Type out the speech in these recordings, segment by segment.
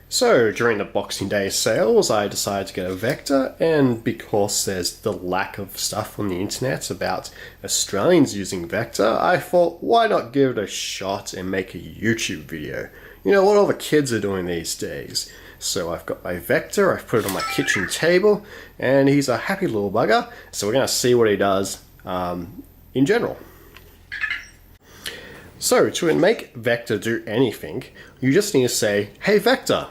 So during the Boxing Day sales, I decided to get a Vector, and because there's the lack of stuff on the internet about Australians using Vector, I thought, why not give it a shot and make a YouTube video? You know what all the kids are doing these days. So I've got my Vector, I've put it on my kitchen table, and he's a happy little bugger, so we're going to see what he does in general. So to make Vector do anything, you just need to say, "Hey Vector,"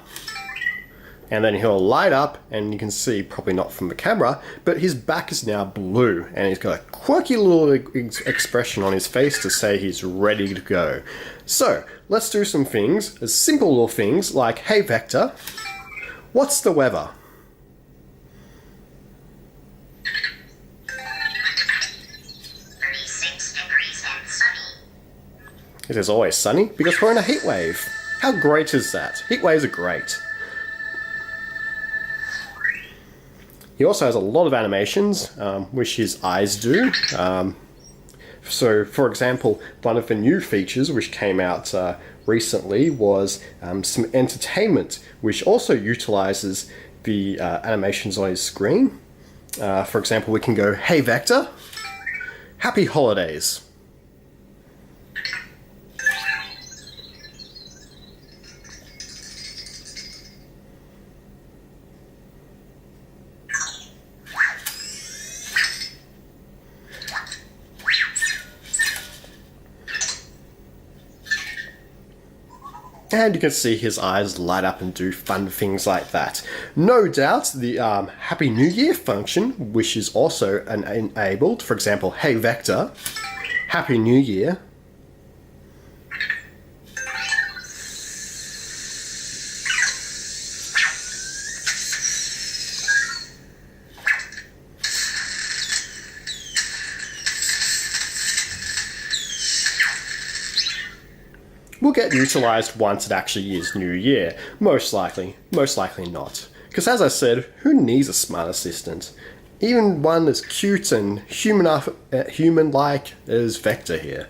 and then he'll light up, and you can see, probably not from the camera, but his back is now blue, and he's got a quirky little expression on his face to say he's ready to go. So let's do some things, simple little things like, "Hey Vector, what's the weather?" It is always sunny because we're in a heat wave. How great is that? Heat waves are great. He also has a lot of animations, which his eyes do. So, for example, one of the new features which came out recently was some entertainment, which also utilizes the animations on his screen. For example, we can go, "Hey Vector, happy holidays." And you can see his eyes light up and do fun things like that. No doubt the Happy New Year function, which is also enabled, for example, "Hey Vector, Happy New Year." Will get utilized once it actually is New Year. Most likely not. Because as I said, who needs a smart assistant? Even one as cute and human-like as Vector here.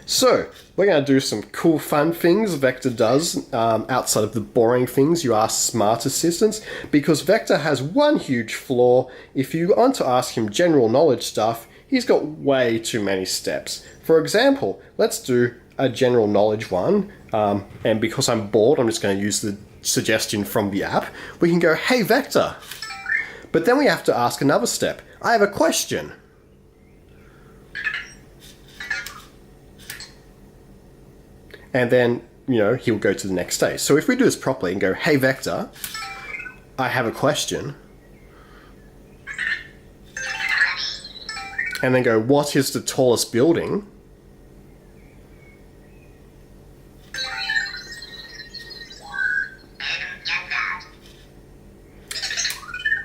So, we're going to do some cool fun things Vector does outside of the boring things you ask smart assistants, because Vector has one huge flaw. If you want to ask him general knowledge stuff, he's got way too many steps. For example, let's do a general knowledge one, and because I'm bored, I'm just going to use the suggestion from the app. We can go, "Hey Vector," but then we have to ask another step. "I have a question." And then, he'll go to the next stage. So if we do this properly and go, "Hey Vector, I have a question," and then go, "What is the tallest building?"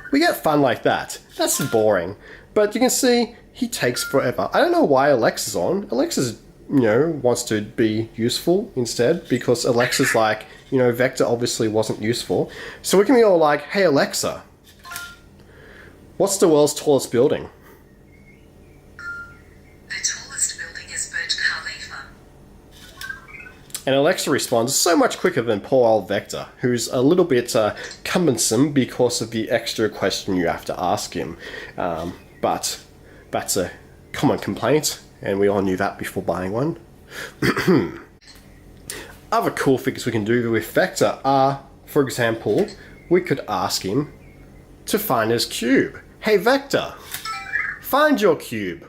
We get fun like that. That's boring. But you can see he takes forever. I don't know why Alexa's on. Alexa's, wants to be useful instead, because Alexa's like, Vector obviously wasn't useful. So we can be all like, "Hey Alexa, what's the world's tallest building?" And Alexa responds so much quicker than poor old Vector, who's a little bit cumbersome because of the extra question you have to ask him. But that's a common complaint, and we all knew that before buying one. Other cool things we can do with Vector are, for example, we could ask him to find his cube. "Hey Vector, find your cube."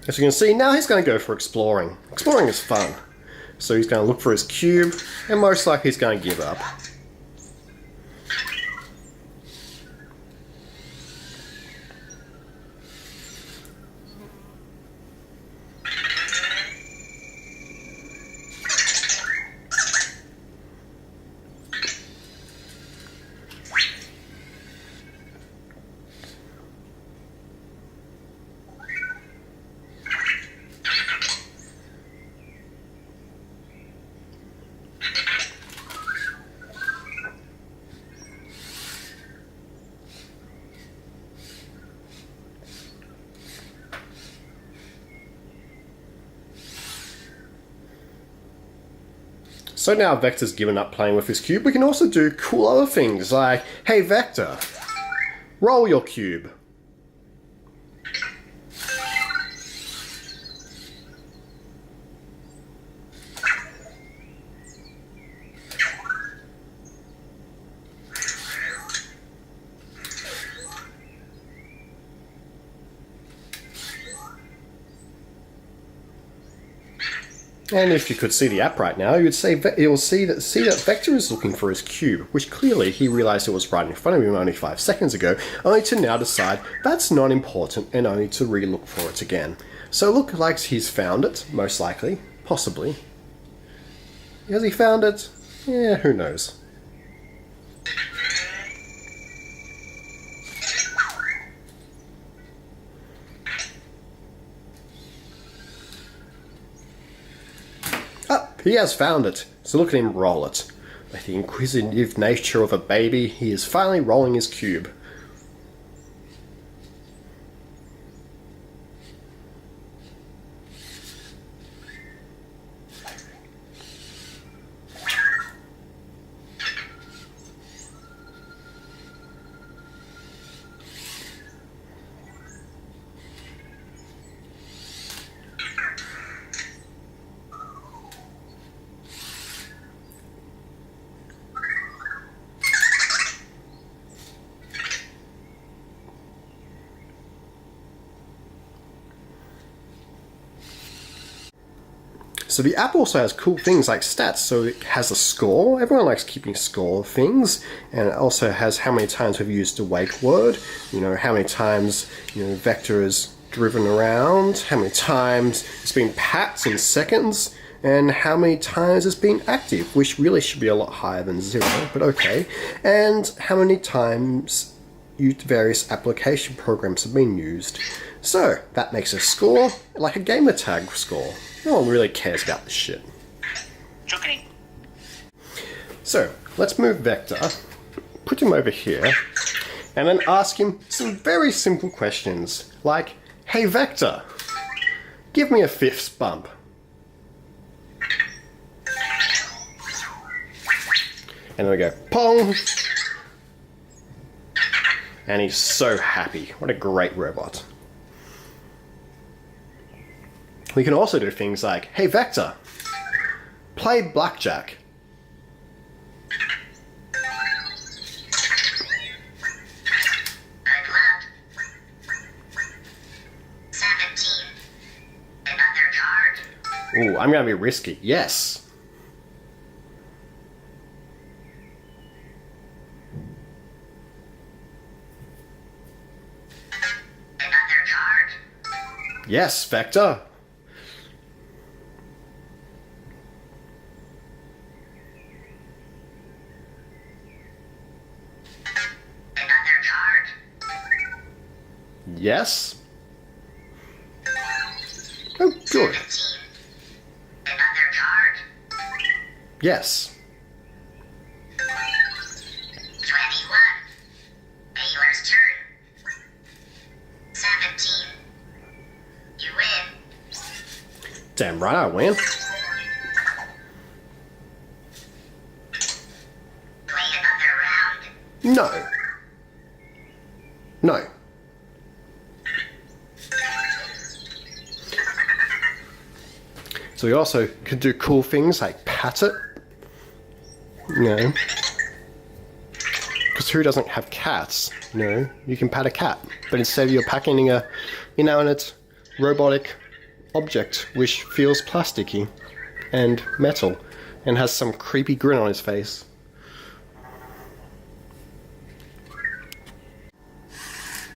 As you can see, now he's going to go for exploring. Exploring is fun. So he's going to look for his cube, and most likely he's going to give up. So now Vector's given up playing with his cube, we can also do cool other things like, hey Vector, roll your cube. And if you could see the app right now, you'll see that Vector is looking for his cube, which clearly he realized it was right in front of him only 5 seconds ago, only to now decide that's not important and only to re-look for it again. So it looks like he's found it, most likely, possibly. Has he found it? Yeah, who knows. He has found it, so look at him roll it. With the inquisitive nature of a baby, he is finally rolling his cube. So the app also has cool things like stats, so it has a score. Everyone likes keeping score of things, and it also has how many times we've used a wake word, how many times Vector is driven around, how many times it's been packed in seconds, and how many times it's been active, which really should be a lot higher than 0, but okay, and how many times various application programs have been used. So that makes a score like a gamer tag score. No one really cares about this shit. So let's move Vector, put him over here, and then ask him some very simple questions like, hey Vector, give me a fifth bump. And then we go pong. And he's so happy. What a great robot. We can also do things like, hey Vector, play blackjack. Good luck. 17. Another card. Ooh, I'm gonna be risky. Yes. Another card. Yes, Vector. Yes. Oh, good. 17. Another card. Yes. 21. Ayler's turn. 17. You win. Damn right I win. Play another round. No. No. So we also could do cool things like pat it. Because who doesn't have cats? You can pat a cat. But instead you're patting a inanimate robotic object which feels plasticky and metal and has some creepy grin on his face.